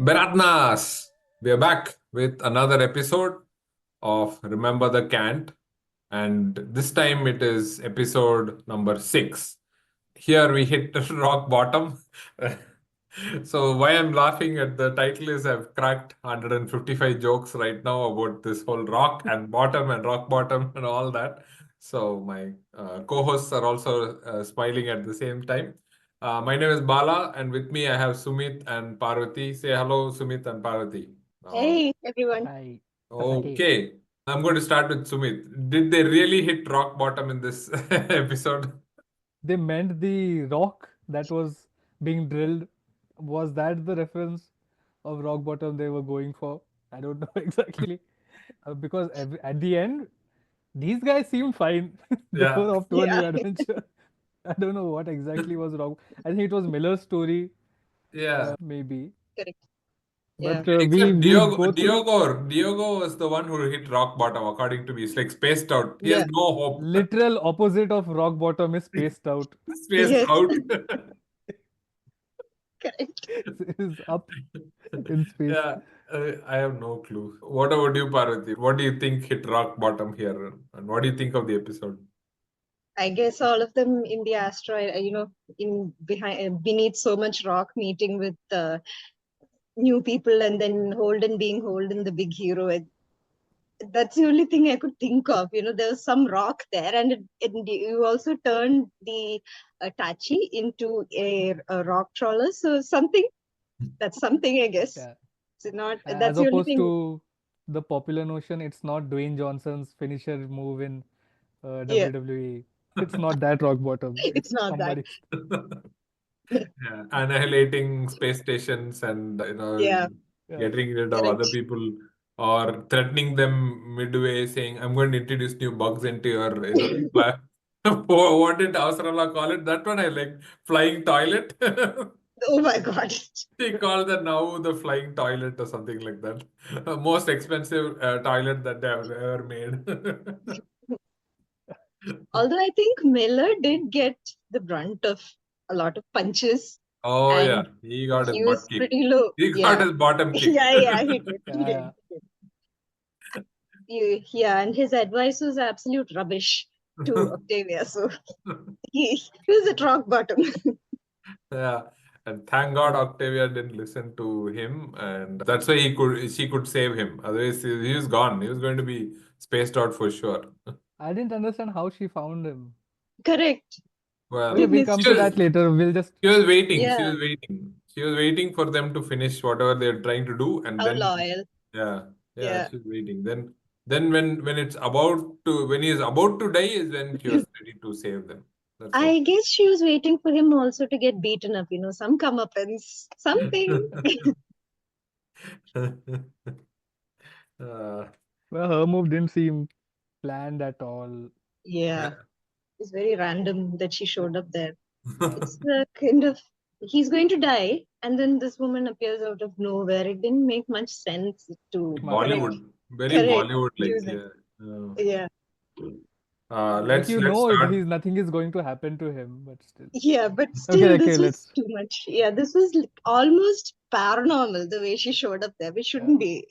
Beratnas! We are back with another episode of Remember the Cant, and this time it is episode number 6. Here we hit rock bottom. So, why I'm laughing at the title is I've cracked 155 jokes right now about this whole rock and bottom and rock bottom and all that. So, my co hosts are also smiling at the same time. My name is Bala, and with me I have Sumit and Parvati. Say hello, Sumit and Parvati. Uh, Hey everyone. Hi. Hey. okay, I'm going to start with Sumit. Did they really hit rock bottom in this episode? They meant the rock that was being drilled. Was that the reference of rock bottom they were going for? I don't know exactly. Because at the end, these guys seemed fine. They Yeah, were off to a new Yeah, adventure. I don't know what exactly was wrong. I think it was Miller's story, yeah. maybe. correct. Yeah. But we Except we Diogo, go through Diogo, Diogo was the one who hit rock bottom, according to me. It's like spaced out. He has Yeah. no hope. literal opposite of rock bottom is spaced out. Spaced Yes. out. Correct. Is up in space. Yeah, I have no clue. What about you, Parvati? What do you think hit rock bottom here? And what do you think of the episode? I guess all of them in the asteroid, in behind beneath so much rock, meeting with new people, and then Holden being Holden, the big hero. That's the only thing I could think of. There was some rock there, and you also turned the Tachi into a rock trawler. So that's something, I guess. Yeah. It's not. As That's the only opposed thing. to the popular notion, it's not Dwayne Johnson's finisher move in Yeah, WWE. It's not that rock bottom. it's It's not that. somebody. Yeah, annihilating space stations and Yeah, Yeah. getting rid of other correct. people or threatening them midway, saying, "I'm going to introduce new bugs into your what did Avasarala call it? That one I like flying toilet. Oh my God. He called the now the flying toilet or something like that. Most expensive toilet that they have ever made. Although I think Miller did get the brunt of a lot of punches Oh yeah, and he got his he butt was kicked. pretty low. He got Yeah. his bottom kicked. Yeah, he did. He did. Yeah. Yeah, and his advice was absolute rubbish to Octavia. So he was at rock bottom. Yeah, and thank God Octavia didn't listen to him, and that's why she could save him. Otherwise, he was gone. He was going to be spaced out for sure. I didn't understand how she found him. Correct. Okay, The Well, we'll come she to was, that later. We'll just. she was waiting. She Yeah, was waiting. She was waiting for them to finish whatever they're trying to do, and how then loyal. yeah, yeah, Yeah. she was waiting. Then when it's about to when he is about to die is when she was ready to save them. That's what. I guess she was waiting for him also to get beaten up, some comeuppance, something. uh, Well, her move didn't seem planned at all. Yeah, it's very random that she showed up there. Yeah. It's the kind of he's going to die, and then this woman appears out of nowhere. It didn't make much sense to Smart like move. Bollywood, very correct Bollywood like use it. yeah. Yeah, Like Let's start. he's nothing is going to happen to him, but still. yeah, but Okay, still, okay, this was let's. too much. Yeah, this was like almost paranormal the way she showed up there, which Yeah. shouldn't be.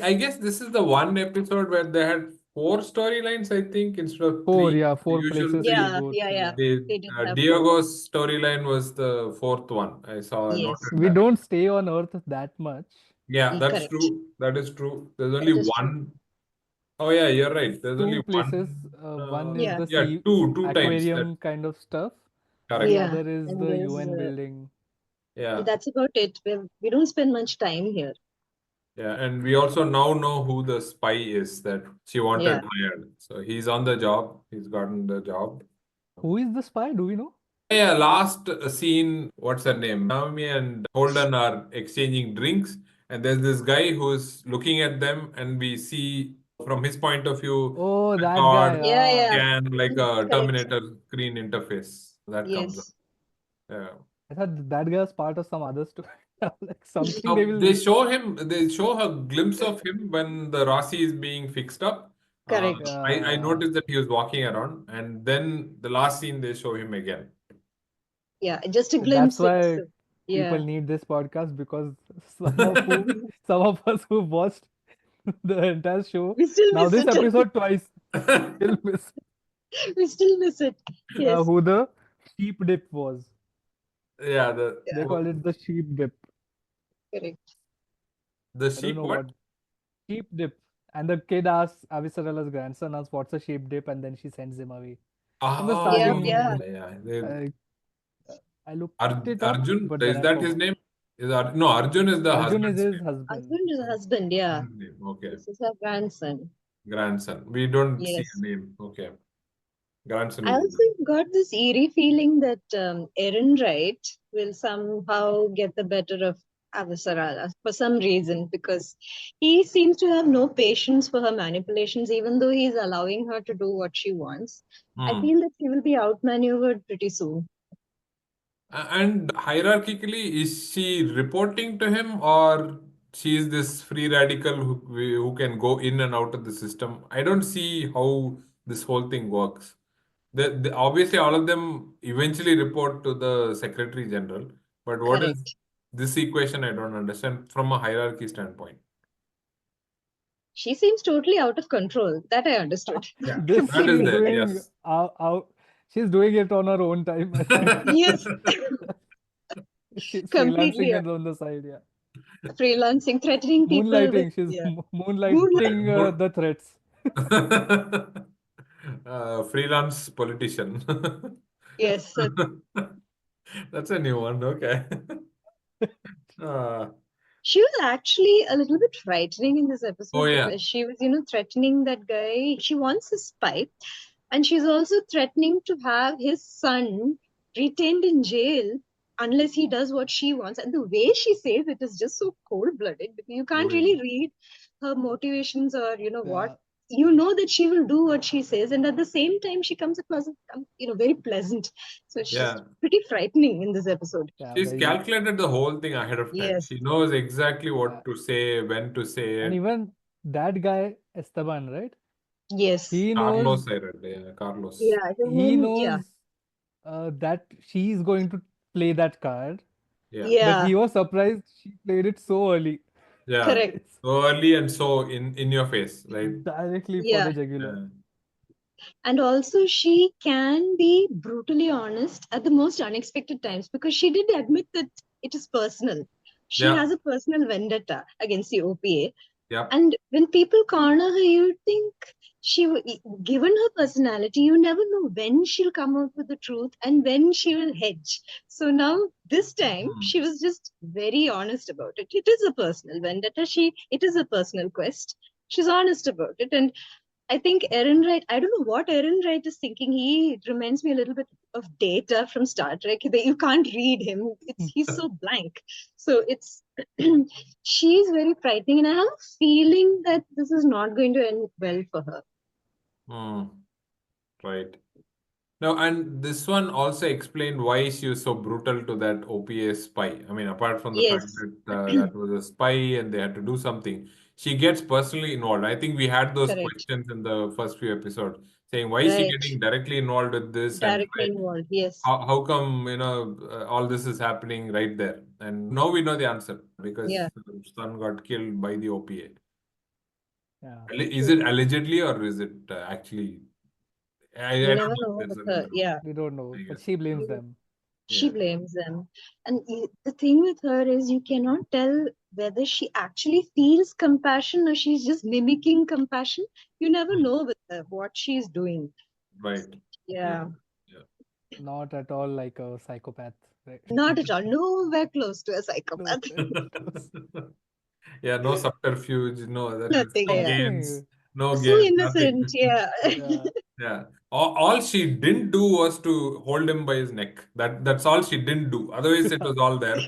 I guess this is the one episode where they had four storylines, I think, instead of Four, three. yeah, The four usual places to three. Yeah, go yeah, through. yeah. Yeah. They did have four. Diogo's storyline was the fourth one. I saw Yes, noted We that. don't stay on Earth that much. Yeah, that's correct. true. That is true. There's only That is true. one. Oh yeah, you're right. There's only Two places. one. One is Yeah, the Yeah, sea two times that. aquarium kind of stuff. The Correct. yeah. other is And the there's UN building. Yeah. that's about it. We don't spend much time here. Yeah, and we also now know who the spy is that she wanted Yeah. hired. So he's on the job. He's gotten the job. Who is the spy? Do we know? Yeah, last scene, what's her name? Naomi and Holden are exchanging drinks, and there's this guy who's looking at them, and we see from his point of view, Oh, a that guy. god Yeah, yeah. can like a Correct. Terminator screen interface that comes up. Yes. Yeah. I thought that guy was part of some other story. Like something they So will. they show a glimpse of him when the Rossi is being fixed up. Correct. I Uh, noticed that he was walking around, and then the last scene they show him again. Yeah, just a that's glimpse. why people Yeah. need this podcast because some of us who watched the entire show We still now miss this it. episode twice still miss We still miss it. Yes. who the sheep dip was. Yeah, They called it the sheep dip. Correct. the I don't sheep know what? what sheep dip. And the kid asks Avisarala's grandson asks what's a sheep dip, and then she sends him away. From the Yep. starting, Yeah. Oh, yeah. I I looked it up, Arjun, but then is I that his forgot. name? No, Arjun is the Arjun is husband's his name. husband. Husband is a husband. Yeah. Son's name. Okay. This is her grandson. Grandson. We don't see a Yes. name. Okay. Grandson I is also got this eerie feeling that Erin Wright will somehow get the better of Avasarala for some reason because he seems to have no patience for her manipulations, even though he's allowing her to do what she wants. I Hmm. feel that she will be outmaneuvered pretty soon. And hierarchically, is she reporting to him or she is this free radical who can go in and out of the system? I don't see how this whole thing works. Obviously, all of them eventually report to the Secretary General, but what is Correct. this equation? I don't understand from a hierarchy standpoint. She seems totally out of control. That I understood Yeah, This that is she's completely. there. doing Yes. she's doing it on her own time, I think. Yes, She's completely. freelancing it on the side, yeah. Freelancing, threatening people with, Moonlighting. She's yeah, moonlighting moonlighting. Moon- the threats. Freelance politician. Yes, so That's a new one. Okay. Uh, she was actually a little bit frightening in this oh, episode yeah. because she was, threatening that guy. She wants his spy, and she's also threatening to have his son retained in jail unless he does what she wants. And the way she says it is just so cold blooded. You Oh, can't yeah. really read her motivations or, what. Yeah, You know that she will do what she says, and at the same time, she comes across as, very pleasant. So she's Yeah. pretty frightening in this episode. yeah, She's very. calculated the whole thing ahead of time. Yes, She knows exactly Yeah. what to say, when to say And it. even that guy, Esteban, right? yes, He knows Carlos, I read. Yeah, Carlos. yeah, he yeah, knows that she's going to play that card, Yeah. but yeah, he was surprised she played it so early. Yeah. correct, It's So early and so in your face, right? directly for yeah. the jugular. Yeah. And also, she can be brutally honest at the most unexpected times because she did admit that it is personal. She Yeah. has a personal vendetta against the OPA. Yep. And when people corner her, you think given her personality, you never know when she'll come out with the truth and when she will hedge. So now, this time, Hmm. she was just very honest about it. It is a personal vendetta. It is a personal quest. She's honest about it. And I think Aaron Wright, I don't know what Aaron Wright is thinking. He reminds me a little bit of Data from Star Trek. You can't read him. He's so blank. So it's she's very frightening, and I have a feeling that this is not going to end well for her. Hmm. Right. Now, and this one also explained why she was so brutal to that OPA spy. I mean, apart from the fact Yes, that that was a spy and they had to do something, she gets personally involved. I think we had those correct. questions in the first few episodes saying, why is she Right. getting directly involved with this and Directly involved. Yes. how come, all this is happening right there? And now we know the answer because Yeah. her son got killed by the OPA. Yeah, Is True. it allegedly or is it actually? You I don't never know if know there's with a her. middle, Yeah. we don't know, I but guess. she blames them. She Yeah. blames them. And the thing with her is you cannot tell whether she actually feels compassion or she's just mimicking compassion. You never Hmm. know with her what she's doing. Right. Yeah. Yeah. Yeah. Not at all like a psychopath, right? Not at all. Nowhere close to a No, psychopath. close. Yeah, no subterfuge, no, that is Nothing. no Yeah. games, Nothing. no So games, nothing. innocent. Yeah. Yeah, Yeah. All she didn't do was to hold him by his neck. That's all she didn't do. Otherwise, it yeah, was all there.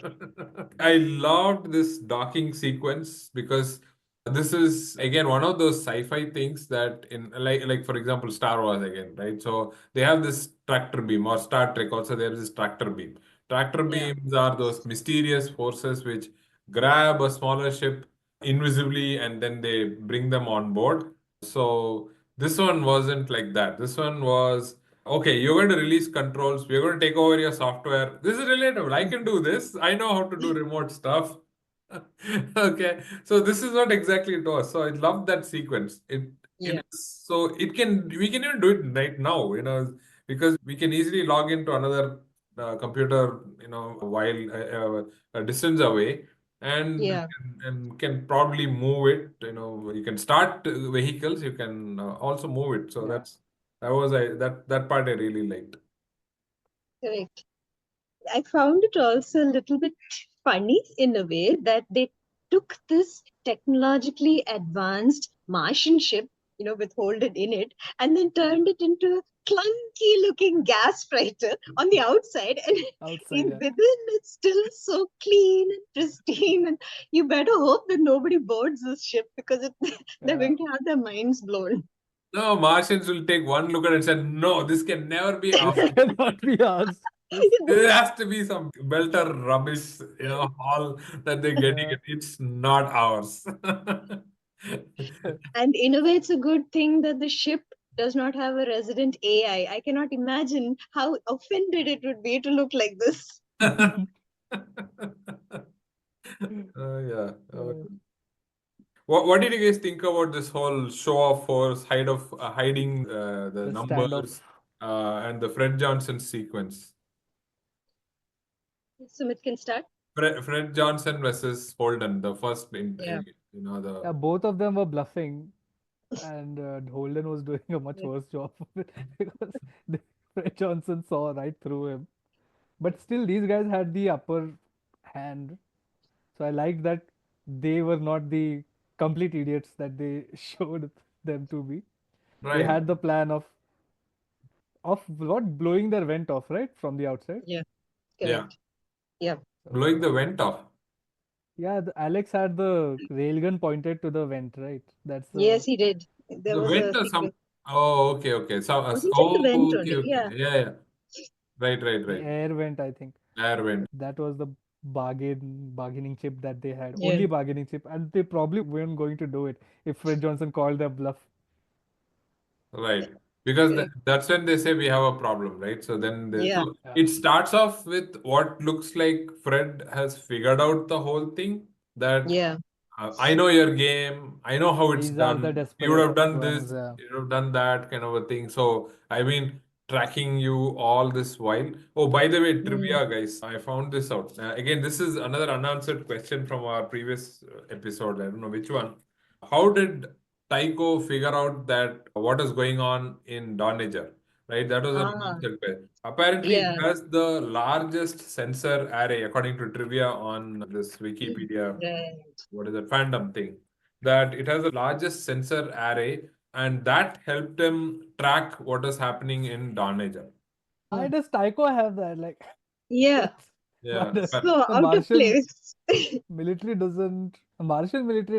I loved this docking sequence because this is again one of those sci-fi things that in like for example Star Wars again, right? So they have this tractor beam or Star Trek also there is this tractor beam. Tractor Yeah. beams are those mysterious forces which grab a smaller ship invisibly and then they bring them on board. So this one wasn't like that. This one was okay, you're going to release controls. We're going to take over your software. This is relatable. I can do this. I know how to do remote stuff. Okay, so this is what exactly it was. So I love that sequence. It Yeah. is so it can we can even do it right now, because we can easily log into another computer, while a distance away, and Yeah. can probably move it. You can start vehicles. You can also move it. So Yeah. that part I really liked. Correct. I found it also a little bit funny in a way that they took this technologically advanced Martian ship, with Holden in it, and then turned it into a clunky looking gas freighter on the outside, and Outside, yeah. within it's still so clean and pristine. And you better hope that nobody boards this ship because they're Yeah. going to have their minds blown. No, Martians will take one look at it and say, no, this can never be This ours. cannot be ours. This, There has to be some belter rubbish, haul that they're getting yeah. it. It's not ours. And in a way, it's a good thing that the ship does not have a resident AI. I cannot imagine how offended it would be to look like this. Yeah. Uh, What did you guys think about this whole show of force, hiding the the standoff. numbers, and the Fred Johnson sequence? Sumit can start. Fred Johnson versus Holden, the first, Yeah. the Yeah, both of them were bluffing, and Holden was doing a much Yeah. worse job of it because Fred Johnson saw right through him. But still, these guys had the upper hand. So I liked that they were not the complete idiots that they showed them to be. They right. had the plan of what blowing their vent off, right, from the outside. Yeah. Yeah. Correct. Yeah. Blowing So the vent off. yeah, Alex had the railgun pointed to the vent, right? That's the Yes, he did. There The was a vent or sequence. some. Oh, okay, okay. So, Wasn't it the vent oh, okay, only? okay. Yeah. Yeah, yeah. Right, right, the right. air vent, I think. Air vent. That was the bargaining chip that they had, Yeah. only bargaining chip, and they probably weren't going to do it if Fred Johnson called their bluff. Right. Because Correct. that's when they say we have a problem, right? So Yeah. so Yeah. it starts off with what looks like Fred has figured out the whole thing, that Yeah. I know your game. I know how it's These are the done. You would desperate have done ones. this. You would have done that kind of a thing. So I've been tracking you all this while. Oh, by the way, Mm. trivia, guys. I found this out. Again, this is another unanswered question from our previous episode. I don't know which one. How did Tycho figure out that what is going on in Donager? Right, that was an Ah. unanswered question. Apparently, it Yeah. has the largest sensor array according to trivia on this Wikipedia, Right. what is that, fandom thing, that it has the largest sensor array, and that helped him track what is happening in Darnager. Why Mm. does Tycho have that? Like, Yeah. it's why Yeah, does So the out of place. Martian military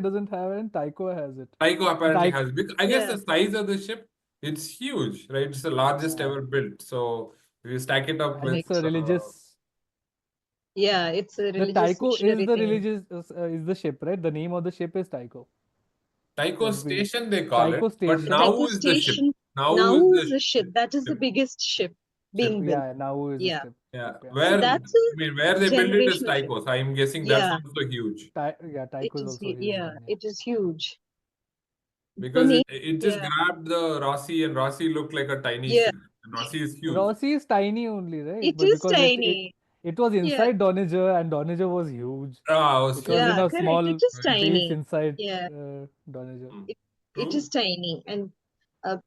doesn't have it, and Tycho has it. Tycho And apparently Tycho, has. I guess Yeah. the size of the ship, it's huge, right? It's the largest yeah, ever built. So if you stack it up and with, it's a Correct. religious. Yeah. It's a The religious Tycho is missionary the thing. religious is the ship, right? The name of the ship is Tycho. Tycho That we Station, they call it. Tycho But The Station. now Tycho is the ship. station Now now is is the a ship. That is the ship. biggest ship ship. being built. Yeah, now is the Yeah. Yeah, ship. Yeah, So that's a where they build it is generational ship. Tycho. So I'm guessing that's Yeah. also huge. Yeah. It Tycho is is. also huge Yeah. then. Yeah. It is huge. The Because name. it just Yeah. grabbed the Rossi, and Rossi looked like a tiny Yeah. ship. And Rossi is huge. Rossi is tiny only, right? It But is because tiny. it was Yeah. inside Donager, and Donager was huge. Ah, was It was huge. in Yeah. a Correct. It small is Very true. base tiny. inside Yeah. Donager. Hmm. It True. is tiny, and uh,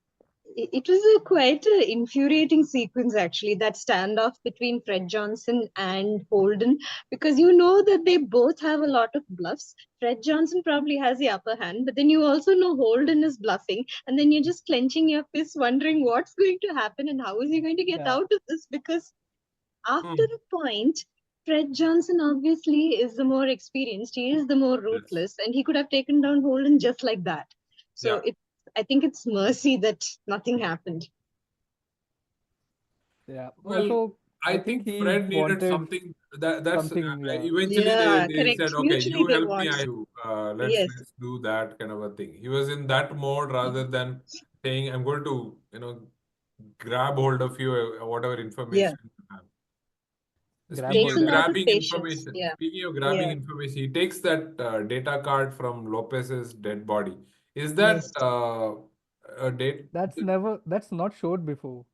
it was quite an infuriating sequence, actually, that standoff between Fred Johnson and Holden, because you know that they both have a lot of bluffs. Fred Johnson probably has the upper hand, but then you also know Holden is bluffing, and then you're just clenching your fists, wondering what's going to happen and how is he going to get Yeah. out of this, because after Hmm. a point, Fred Johnson obviously is the more experienced. He is the more Yes. ruthless, and he could have taken down Holden just like that. So Yeah. I think it's mercy that nothing happened. Yeah. Well, So I I think think he Fred needed wanted something that's something. Yeah. eventually Yeah, they correct. said, okay, Mutually, you they help me, want. I help you. Yes, Let's do that kind of a thing. He was in that mode rather than saying, I'm going to, grab hold of you, whatever information you have. Grab Speaking Takes hold a of of lot you. of grabbing patience. information, Yeah. speaking of grabbing Yeah. information, he takes that data card from Lopez's dead body. Is that Yes. a date? That's not showed before.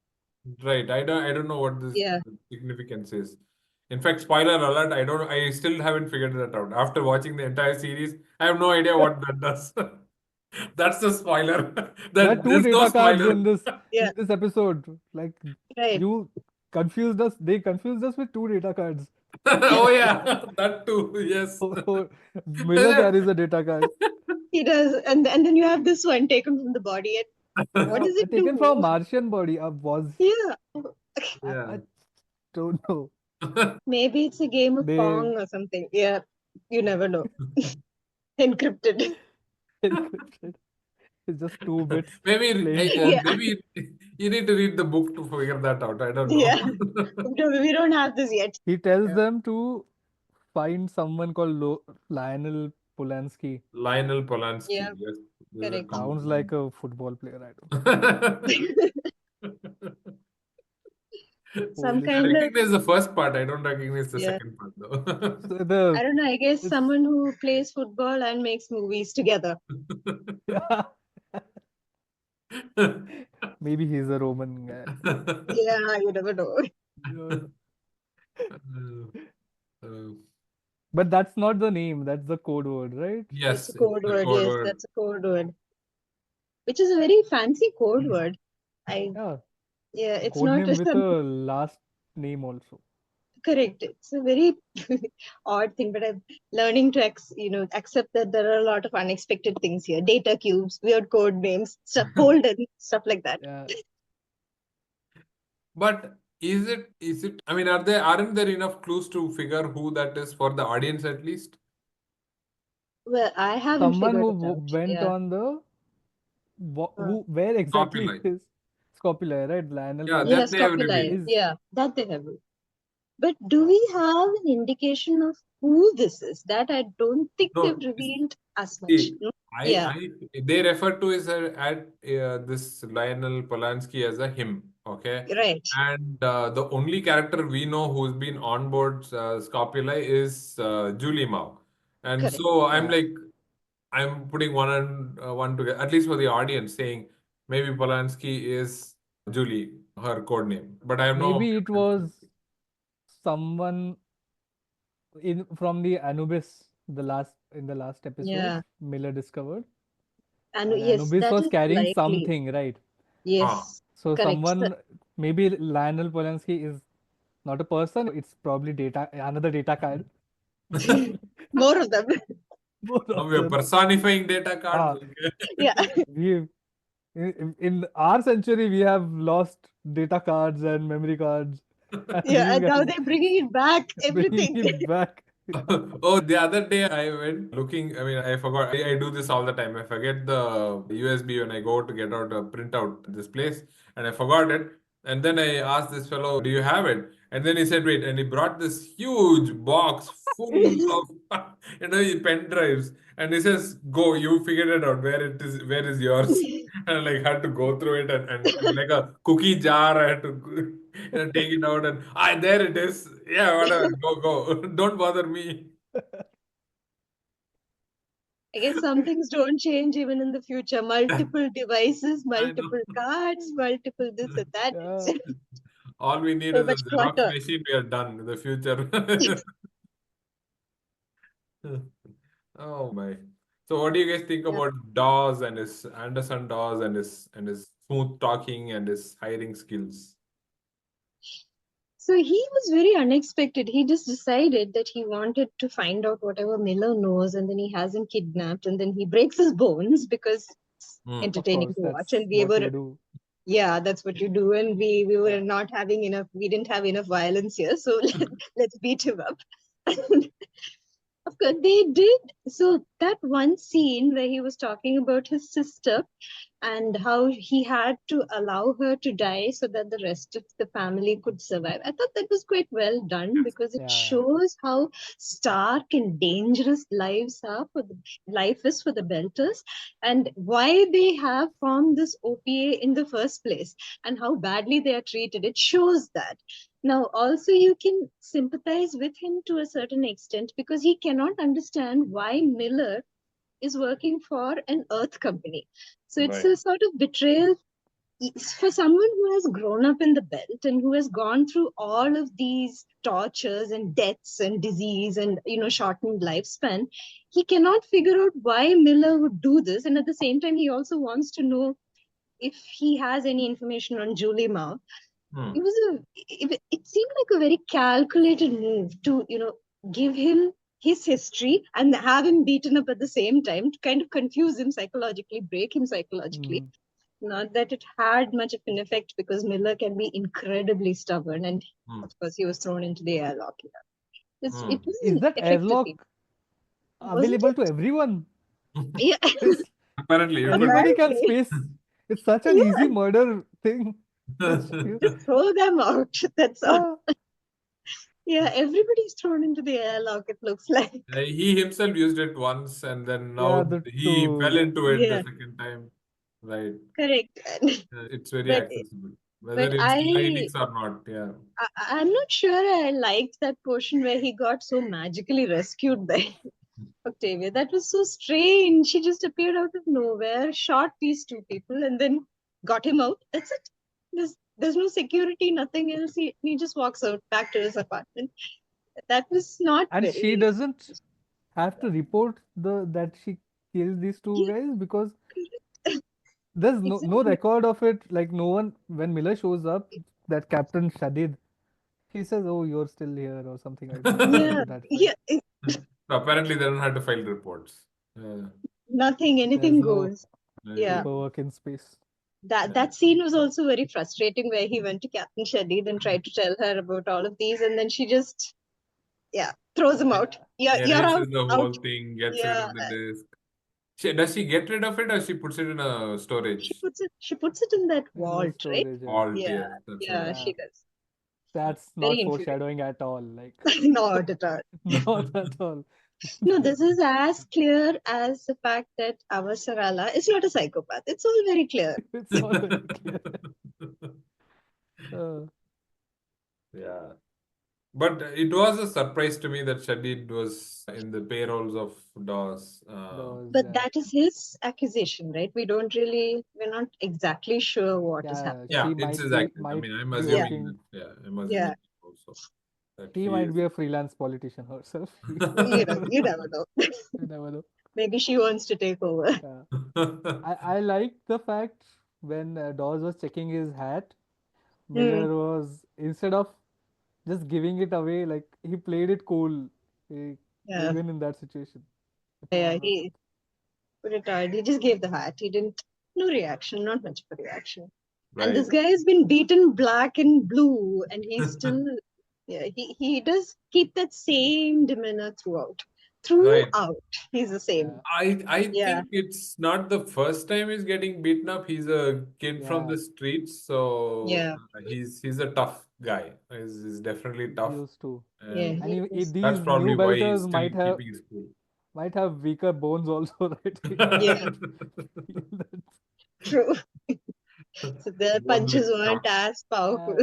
Right. I don't know what this Yeah. significance is. In fact, spoiler alert, I still haven't figured that out. After watching the entire series, I have no idea what that does. That's the spoiler. There are two There's no data cards spoiler. Yeah. in this episode. Like Right. you confused us. They confused us with two data cards. Oh yeah, that too. Yes. Miller carries a data card. He does. And then you have this one taken from the body. And what Yeah, does it taken from do? Martian body. Was Yeah. Yeah. I don't know. Maybe it's a game of They Pong or something. Yeah. You never know. Encrypted. encrypted. It's just two bits Maybe playing. Yeah. maybe you need to read the book to figure that out. I don't know. Yeah. We don't have this yet. He tells Yeah. them to find someone called Lionel Polanski. Lionel Polanski. Yeah. Yes, there's a Correct. Sounds like a football player. I don't know. Some Polish I kind player. of, recognize the first part. I don't recognize the yeah. second part though. So I don't know. I guess it's someone who plays football and makes movies together. yeah. Maybe he's a Roman guy. Yeah. You never know. Yeah. Uh, But that's not the name. That's the code word, right? It's a yes, it's code the word. code Yes. word. That's a code word, which is a very fancy code word. I, Yeah. yeah. It's Code not name just with a a last name also. correct. It's a very odd thing, but I'm learning to accept that there are a lot of unexpected things here. Data cubes, weird code names, stuff, Holden, stuff like that. Yeah. But is it I mean, aren't there enough clues to figure who that is for the audience at least? Well, I haven't Someone figured who it out. went Yeah. on the Uh, where exactly Scopuli. is Scopuli, right? Lionel Yeah, yeah, that they Polanski have Scopuli. revealed. is Yeah, that they have. But do we have an indication of who this is? That I don't think they've No, revealed as much. see, No? Yeah, they refer to is at this Lionel Polanski as a him, okay? right. And the only character we know who's been on board Scopuli is Julie Mao. And Correct. so yeah. I'm putting one and one together, at least for the audience, saying maybe Polanski is Julie, her code name. But I have no Maybe it evidence to was someone in from the Anubis, the last episode, Yeah. Miller discovered. And And yes, Anubis that was is carrying likely. something, right? Ah, Yes, So correct. So, someone, maybe Lionel Polanski is not a person, it's probably another data card. more of them. Both now of we are them. personifying data cards. Ah, Yeah. Okay. we in our century we have lost data cards and memory cards, and Yeah. these And now guys they're bringing it back, bringing everything. it back. Oh, the other day I went looking. I mean, I forgot. I do this all the time. I forget the USB when I go to get out a printout at this place, and I forgot it. And then I asked this fellow, "Do you have it?" And then he said, "Wait." And he brought this huge box full of, pen drives. And he says, "Go, you figured it out. Where it is? Where is yours?" And I like had to go through it and like a cookie jar. I had to take it out and there it is. Yeah, whatever. Go. Don't bother me. I guess some things don't change even in the future. Multiple devices, I know. multiple cards, multiple this and that. Yeah, It's All we need so is a much Xerox clutter. machine. We are done in the future. Oh my. So what do you guys think Yeah. about Dawes and his Anderson Dawes and his smooth talking and his hiring skills? So he was very unexpected. He just decided that he wanted to find out whatever Miller knows, and then he has him kidnapped, and then he breaks his bones because it's Hmm. of entertaining course, to watch. that's And we what were, you do. yeah, that's what you do. And we were not having enough, we didn't have enough violence here, so let's beat him up. Of course, they did. So that one scene where he was talking about his sister and how he had to allow her to die so that the rest of the family could survive. I thought that was quite well done because it Yeah, shows how stark and dangerous life is for the Belters, and why they have formed this OPA in the first place and how badly they are treated. It shows that. Now, also, you can sympathize with him to a certain extent because he cannot understand why Miller is working for an earth company. So it's Right. a sort of betrayal for someone who has grown up in the belt and who has gone through all of these tortures and deaths and disease and shortened lifespan. He cannot figure out why Miller would do this, and at the same time he also wants to know if he has any information on Julie Mao. Hmm. It seemed like a very calculated move to give him his history and have him beaten up at the same time to kind of confuse him psychologically, break him psychologically. mm, Not that it had much of an effect because Miller can be incredibly stubborn, and Hmm. of course he was thrown into the airlock. Hmm. It was is an that effective scene, airlock wasn't available to it? everyone? Yeah, It's Apparently, you could. anybody can apparently. space. It's such an easy Yeah, murder thing. Just you, just throw them out. That's all. yeah, Yeah, everybody's thrown into the airlock. It looks like. He himself used it once, and then yeah. now The he fell two, into it the Yeah, second time. Right. correct. It's very but accessible, whether but it's I Linux or not. Yeah. I'm not sure I liked that portion where he got so magically rescued by Octavia. That was so strange. She just appeared out of nowhere, shot these two people, and then got him out. That's it. There's no security, nothing else. He just walks out back to his apartment. That was not and she very. doesn't have to report the that she killed these two Yeah, guys because there's no exactly. record of it. Like no one when Miller shows up, that Captain Shadid, he says, "Oh, you're still here" or something like that. Yeah, To that effect. yeah. So apparently, they don't have to file reports. Nothing, There's anything no goes. Yeah. Anything. paperwork in space. That scene was also very frustrating where he went to Captain Shadid and tried to tell her about all of these, and then she just throws him out. Yeah. You're Erases out, the out. whole thing, gets rid Yeah, of the disk. Does she get rid of it, or she puts it in a storage? she puts it in that In the vault, right? storage, yeah. Alt, Yeah, yes, that's what I. yeah, Yeah. she does. That's Very not infuriating. foreshadowing at all. Like, Not at all. not at all. No, this is as clear as the fact that our Sarala is not a psychopath. It's all very clear. It's all very clear. Uh, Yeah. But it was a surprise to me that Shadid was in the payrolls of DOS. those, But yeah. that is his accusation, right? We're not exactly sure what is Yeah, happening. Yeah, she it's might his be accent. I might mean, I'm be Yeah, assuming working. that, yeah, I'm yeah. assuming also that She he might is. be a freelance politician herself. You never know. You never know. Maybe she wants to take over. Yeah. I like the fact when Dawes was checking his hat, Hmm. Miller was instead of just giving it away, like he played it cool, eh, Yeah, even in that situation. I thought yeah. that was He put it out. He just gave the hat. He didn't. No reaction. Not much of a reaction. And Right. this guy has been beaten black and blue, and he's still. Yeah, he does keep that same demeanor throughout. Right. Throughout, he's the same. yeah, I Yeah, think it's not the first time he's getting beaten up. He's a kid from yeah. the streets, so yeah, he's a tough guy. He's definitely tough, Used to. yeah. and And He is. that's these new probably why he's belters still keeping his cool. might have weaker bones also, right? Yeah, true. So their punches Boneless weren't chops. as powerful.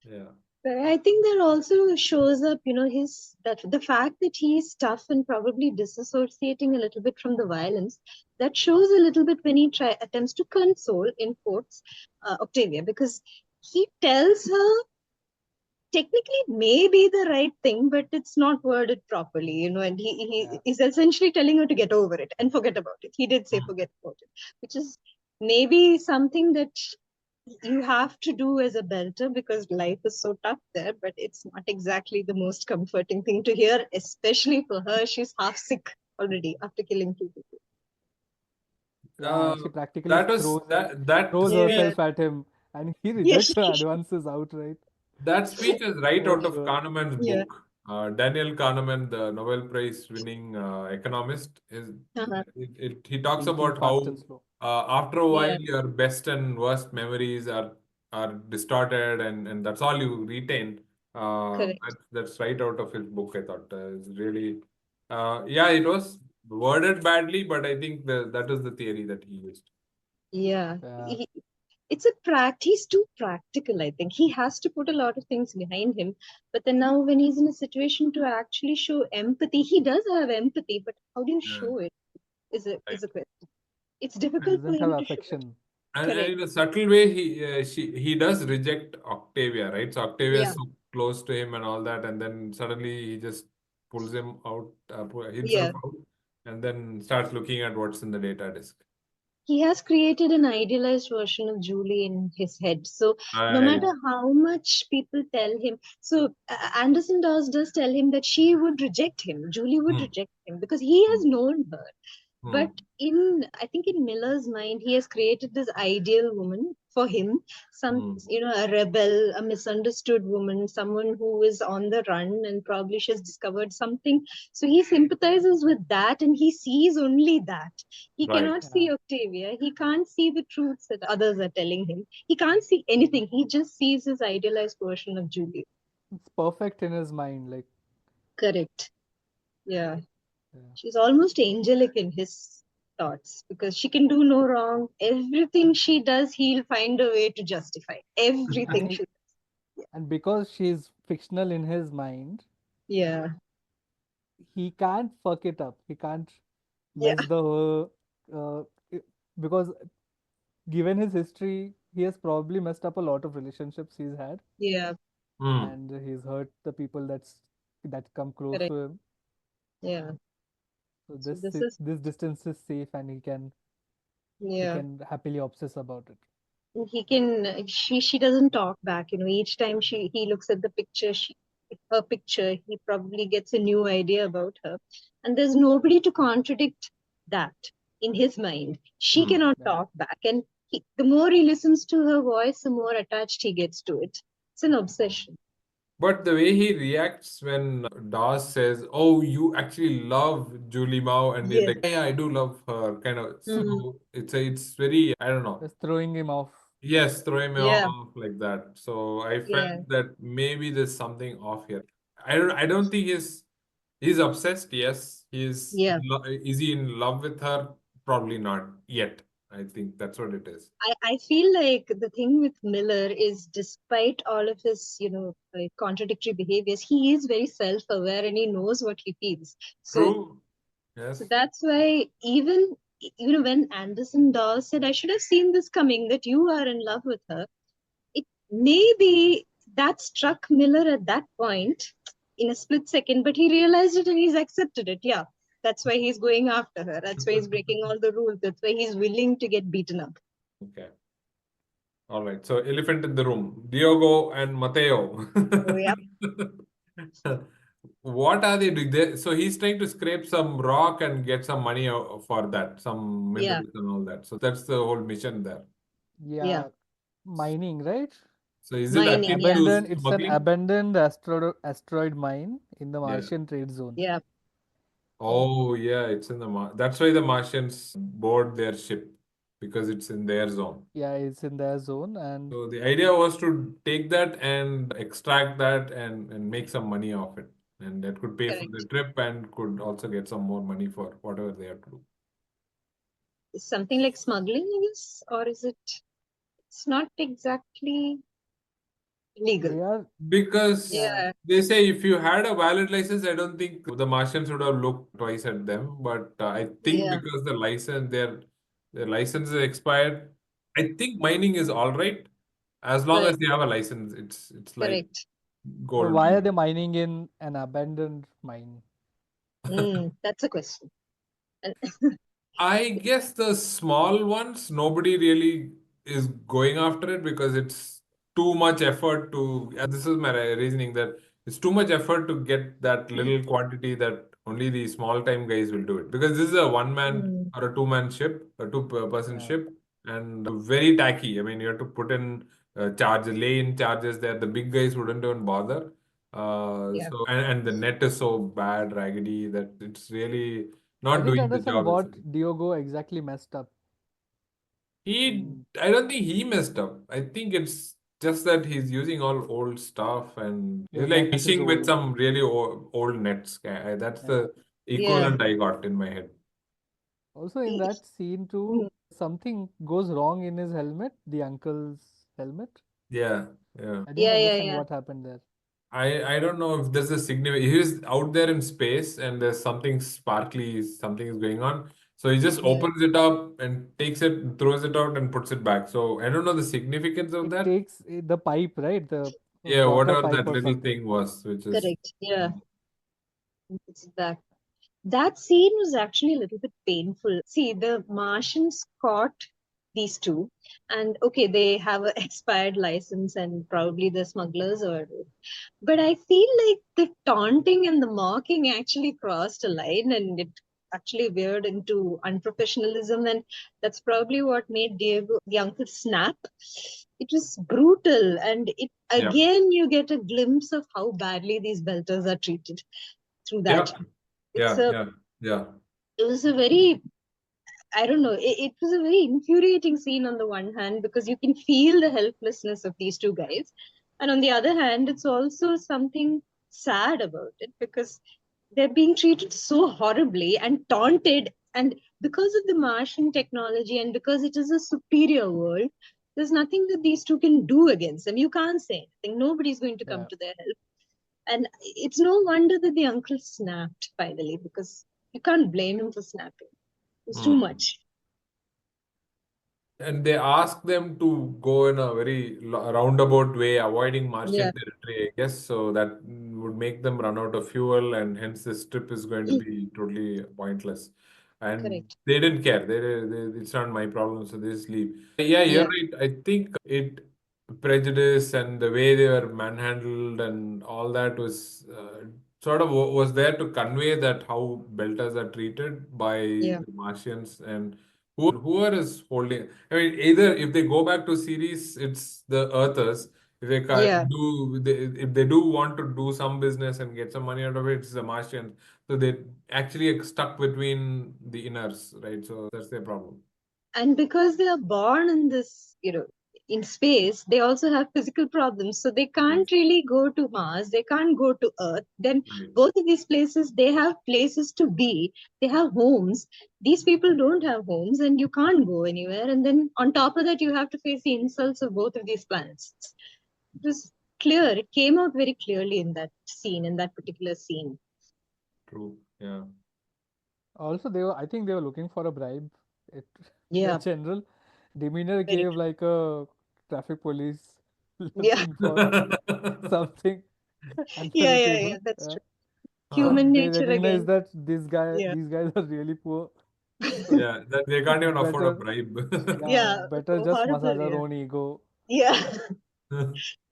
Yeah, Yeah. But I think that also shows up, his that the fact that he's tough and probably disassociating a little bit from the violence, that shows a little bit when he attempts to console in quotes Octavia, because he tells her technically it may be the right thing, but it's not worded properly, and he yeah. is essentially telling her to get over it and forget about it. He did say Hmm. forget about it, which is maybe something that you have to do as a belter because life is so tough there, but it's not exactly the most comforting thing to hear, especially for her. She's half sick already after killing two people. Yeah, Uh, she practically that was that throws Yeah, speech. herself at him, and he yeah, rejects her advances outright. That speech is right For out of sure. Kahneman's yeah, book. Daniel Kahneman, the Nobel Prize winning economist, Uh-huh. he talks Thinking about fast how and slow. after a while Yeah, your best and worst memories are distorted, and that's all you retain. correct. That's right out of his book. I thought it's really, yeah, it was worded badly, but I think that is the theory that he used. Yeah. Yeah. He's too practical, I think. He has to put a lot of things behind him. But then now when he's in a situation to actually show empathy, he does have empathy, but how do you Yeah, show it right. is a question. It's He difficult for doesn't have him to show it. affection. And Correct. in a subtle way, he does reject Octavia, right? So Octavia is Yeah. so close to him and all that, and then suddenly he just pulls him out, himself Yeah. out, and then starts looking at what's in the data disk. He has created an idealized version of Julie in his head. So no I, matter how much people tell him, so Anderson does tell him that she would reject him. Julie would hmm, reject him because he has hmm, known her. hmm, But I think in Miller's mind, he has created this ideal woman for him, hmm. a rebel, a misunderstood woman, someone who is on the run and probably she has discovered something. So he sympathizes with that and he sees only that. He Right. cannot Yeah. see Octavia. He can't see the truths that others are telling him. He can't see anything. He just sees his idealized version of Julie. It's perfect in his mind. Like, Correct. Yeah. yeah. She's almost angelic in his thoughts because she can do no wrong. Everything she does, he'll find a way to justify. And Everything he, she and because she's fictional in his mind, Yeah. he can't fuck it up. He can't Yeah. mess uh, i- because given his history, he has probably messed up a lot of relationships he's had, Yeah. Hmm. and he's hurt the people that come close Correct. to him. Yeah. So So this this is this distance is safe, and he yeah. can happily obsess about it. He can she doesn't talk back, each time he looks at the picture, her picture, he probably gets a new idea about her. And there's nobody to contradict that in his mind. She Hmm. cannot Yeah. talk back. And the more he listens to her voice, the more attached he gets to it. It's an obsession. But the way he reacts when Dawes says, "Oh, you actually love Julie Mao," and he's Yes. like, "Yeah, I do love her," kind of. Mhm. So it's very, I don't know. Just throwing him off. Yes, throwing me Yeah. off like that. So I felt Yeah. that maybe there's something off here. I don't think he's obsessed. Yes, Yeah. is he in love with her? Probably not yet. I think that's what it is. I feel like the thing with Miller is, despite all of his, contradictory behaviors, he is very self-aware and he knows what he feels. So, True. so Yes. that's why even, when Anderson Dawes said, "I should have seen this coming, that you are in love with her," it maybe that struck Miller at that point in a split second, but he realized it and he's accepted it. Yeah, that's why he's going after her. That's why he's breaking all the rules. That's why he's willing to get beaten up. Okay. All right. So elephant in the room, Diogo and Mateo. Oh, yeah. What are they doing? So he's trying to scrape some rock and get some money for that, some Yeah. minerals and all that. So that's the whole mission there. Yeah. Yeah, mining, right? So is it Mining. akin Yeah. to It's an smuggling? abandoned asteroid mine in the Yeah. Martian trade zone. Yeah. Oh, yeah, it's in the That's why the Martians board their ship because it's in their zone. Yeah, it's in their zone, and So the idea was to take that and extract that and make some money off it. And that could pay for the Correct. trip and could also get some more money for whatever they have to do. Is something like smuggling, I guess, or is it? It's not exactly legal. they are, Because yeah, Yeah. they say if you had a valid license, I don't think the Martians would have looked twice at them. But I think Yeah. because their license is expired, I think mining is all right as long as Right. they have a license. It's like Correct. but gold why are mine. they mining in an abandoned mine? That's a question. And I guess the small ones, nobody really is going after it because it's too much effort to. This is my reasoning that it's too much effort to get that little quantity that only the small time guys will do it. Because this is a one man mm, or a two-man ship, a two-person Yeah, ship, and very tacky. I mean, you have to put in lay in charges there. The big guys wouldn't even bother. Yeah. And the net is so bad, raggedy, that it's really I not didn't doing the understand job what itself. Diogo exactly messed up. I don't think he messed up. I think it's just that he's using all old stuff and Your he's like net is fishing with old. some really old nets. That's Yeah. the Yeah. equivalent I got in my head. Also, in E- that scene too, mm, something goes wrong in his helmet, the uncle's helmet. Yeah, yeah. I didn't Yeah, yeah, understand yeah. what happened there. I don't know if there's a significant. He's out there in space and there's something sparkly, something is going on. So he just Yeah. opens it up and takes it, throws it out, and puts it back. So I don't know the significance of It that. takes the pipe, right? The Yeah, water whatever pipe that or little something. thing was, which is. Correct. Yeah. It's back. That scene was actually a little bit painful. See, the Martians caught these two, and okay, they have an expired license, and probably the smugglers or. But I feel like the taunting and the mocking actually crossed a line, and it actually veered into unprofessionalism, and that's probably what made Diego, the uncle, snap. It was brutal, and it Yeah. again you get a glimpse of how badly these belters are treated through that. Yeah. It's Yeah. a Yeah. Yeah. it was a very, I don't know, it was a very infuriating scene on the one hand because you can feel the helplessness of these two guys. And on the other hand, it's also something sad about it because they're being treated so horribly and taunted. And because of the Martian technology and because it is a superior world, there's nothing that these two can do against them. You can't say anything. Nobody's going to come Yeah. to their help. And it's no wonder that the uncle snapped finally because you can't blame him for snapping. It's too Hmm. much. And they ask them to go in a very roundabout way, avoiding Martian Yeah, territory, I guess. So that would make them run out of fuel, and hence this trip is going to be totally pointless. And correct. they didn't care. It's not my problem, so they just leave. Yeah, you're Yeah, right. I think it prejudice and the way they were manhandled and all that was sort of was there to convey that how Belters are treated by yeah, the Martians and whoever is holding. I mean, either if they go back to series, it's the Earthers. If they yeah. if they do want to do some business and get some money out of it, it's the Martians. So they actually stuck between the inners, right? So that's their problem. And because they are born in this, in space, they also have physical problems. So they Yes, can't really go to Mars, they can't go to Earth. Then right. both of these places, they have places to be, they have homes. These people don't have homes, and you can't go anywhere. And then on top of that, you have to face the insults of both of these planets. It was clear, it came out very clearly in that scene, in that particular scene. True. Yeah. Also, I think they were looking for a bribe. It, the Yeah, general demeanor very gave like a traffic police true. Yeah, looking for something under yeah, the yeah, yeah, table. that's Yeah. true. Huh. Human They nature recognize again. that Yeah. these guys are really poor. So Yeah, that they can't even afford a better, bribe. yeah, Yeah, better just horrible. massage our Yeah. own ego. Yeah,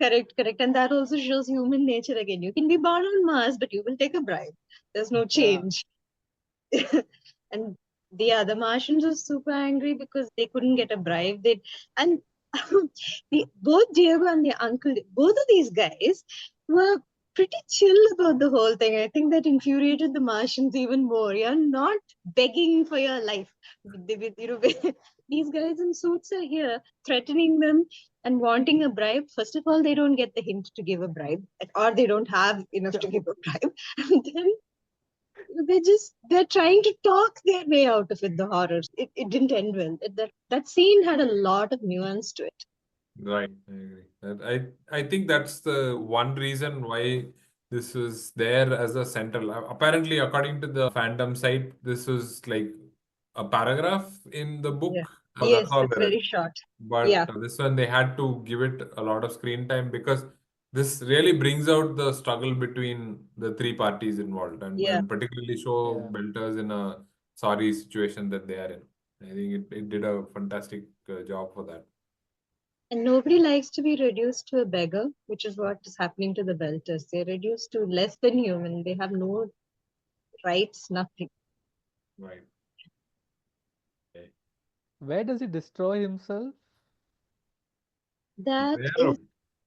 correct, correct. And that also shows human nature again. You can be born on Mars, but you will take a bribe. There's no Yeah. change. And the Martians were super angry because they couldn't get a bribe. They and both Diego and the uncle, both of these guys were pretty chill about the whole thing. I think that infuriated the Martians even more. You're not begging for your life. These guys in suits are here threatening them and wanting a bribe. First of all, they don't get the hint to give a bribe, or they don't have enough Yeah. to give a bribe. And then they're trying to talk their way out of it, the horrors. It didn't end well. That scene had a lot of nuance to it. Right, I agree. I think that's the one reason why this was there as a central. Apparently, according to the fandom site, this was like a paragraph in the Yeah. book. That's Yes, all it's there is. very short. But Yeah, this one they had to give it a lot of screen time because this really brings out the struggle between the three parties involved yeah. and particularly show Yeah. Belters in a sorry situation that they are in. I think it did a fantastic job for that. And nobody likes to be reduced to a beggar, which is what is happening to the Belters. They're reduced to less than human. They have no rights, nothing. Right. Okay. Where does he destroy himself? That Where is, or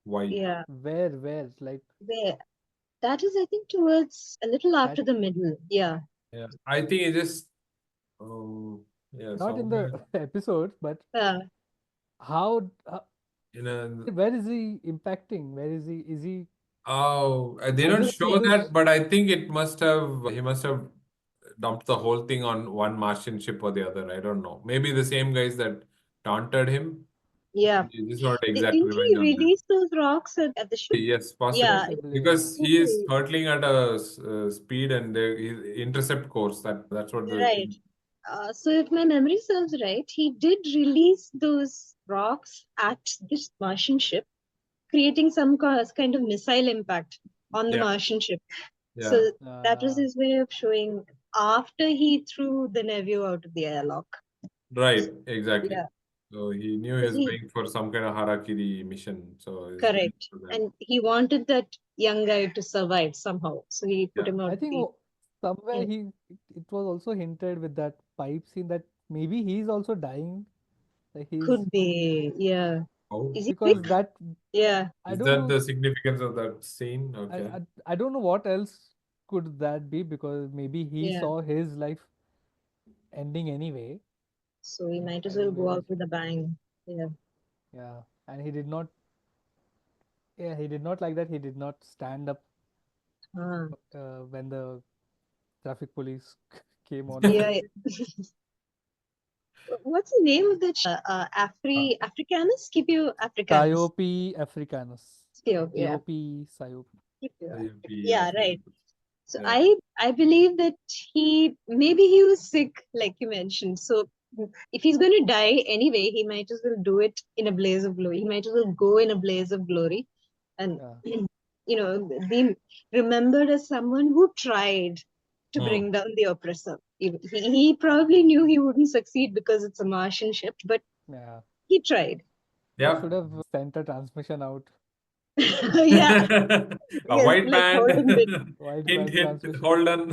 why? yeah, Where? Like, there. That is, I think, towards a little That after the middle. Yeah. Yeah, I think it just, oh, yeah, not in the somewhere episodes, but Uh, how, in a, where is he impacting? Where is he? Is he? oh, they I don't just show feel that, but I think he must have dumped the whole thing on one Martian ship or the other. I don't know. Maybe the same guys that taunted him. yeah. He just want to exact Didn't he revenge on them. release those rocks at the ship? Yes, possibly. Yeah. possibly, yeah. Because he is Possibly. hurtling at a speed and his intercept course. That's what the Right. thing. So if my memory serves right, he did release those rocks at this Martian ship, creating some kind of missile impact on the Yeah, Martian ship. So yeah, that was his way of showing after he threw the Neville out of the airlock. right, exactly. Yeah, So he knew he because was he going for some kind of Harakiri mission. So he's going correct, for that. and he wanted that young guy to survive somehow, so he put Yeah. him out I of think the. somewhere Mm, it was also hinted with that pipe scene that maybe he's also dying. Like he's could be, yeah. Oh, Is he because quick? okay. that Yeah. I Is don't that know. the significance of that scene? I, Okay. I I don't know what else could that be because maybe he Yeah. saw his life ending anyway, So he might as well and go maybe out with a bang. Yeah. yeah, and he did not. Yeah, he did not like that. He did not stand up Ah. when the traffic police came on him. Yeah. What's the name of that? Africanus? Scipio Africanus. Calliope africanus. Scipio, yeah. Calliope Calliope. Scipio Yeah. Yeah, right. So Yeah. I believe that he was sick, like you mentioned. So if he's going to die anyway, he might as well do it in a blaze of glory. He might as well go in a blaze of glory, and Yeah, be remembered as someone who tried to Hmm. bring down the oppressor. He probably knew he wouldn't succeed because it's a Martian ship, but yeah. he tried. He Yeah. should have sent a transmission out. Yeah, A yes, white like band. Holden did. White Hint, band hint, transmission. hold on.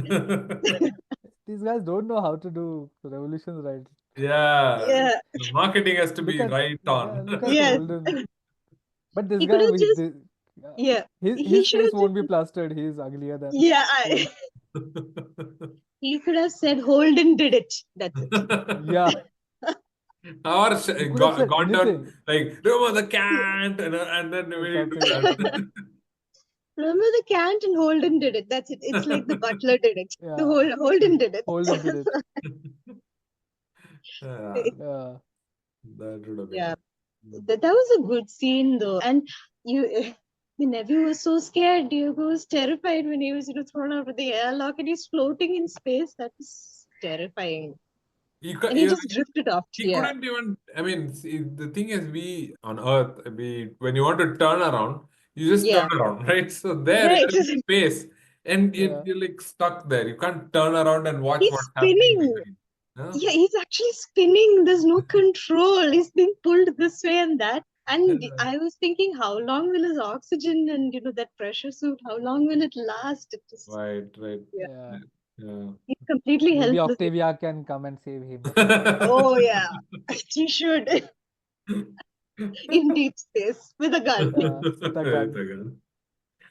These guys don't know how to do revolutions right. Yeah. Yeah, The marketing has to Look be at right yeah, on. look at yes. Holden. But this He could guy, have just, uh, yeah, he his should face have won't be just, plastered. He's uglier than yeah, Holden. he could have said Holden did it. That's it. Yeah, Or he could have said gone down anything like, remember the Cant, and then or we do something like that. that. Remember the Cant and Holden did it. That's it. It's like the butler did it. The Yeah, whole Holden did it. Holden did it. Yeah, Yeah, that would have been Yeah, it. Mm. that was a good scene though. And the nephew was so scared. Diego was terrified when he was, thrown out of the airlock and he's floating in space. That was terrifying. You, And he ca- just drifted off. He Yeah. couldn't even. I mean, see, the thing is, we on Earth, we when you want to turn around, you just turn Yeah. around, right? So there, Right. you're in space, and yeah. you're like stuck there. You can't turn around and watch He's what's happening spinning. behind. Huh? Yeah, he's actually spinning. There's no control. He's being pulled this way and that. And Yeah. I was thinking, how long will his oxygen and that pressure suit, how long will it last? It just Right, right. yeah, Yeah. Yeah. he's completely Maybe helpless. Octavia can come and save him. Oh yeah, he should in deep space with a gun. Yeah, with a With gun.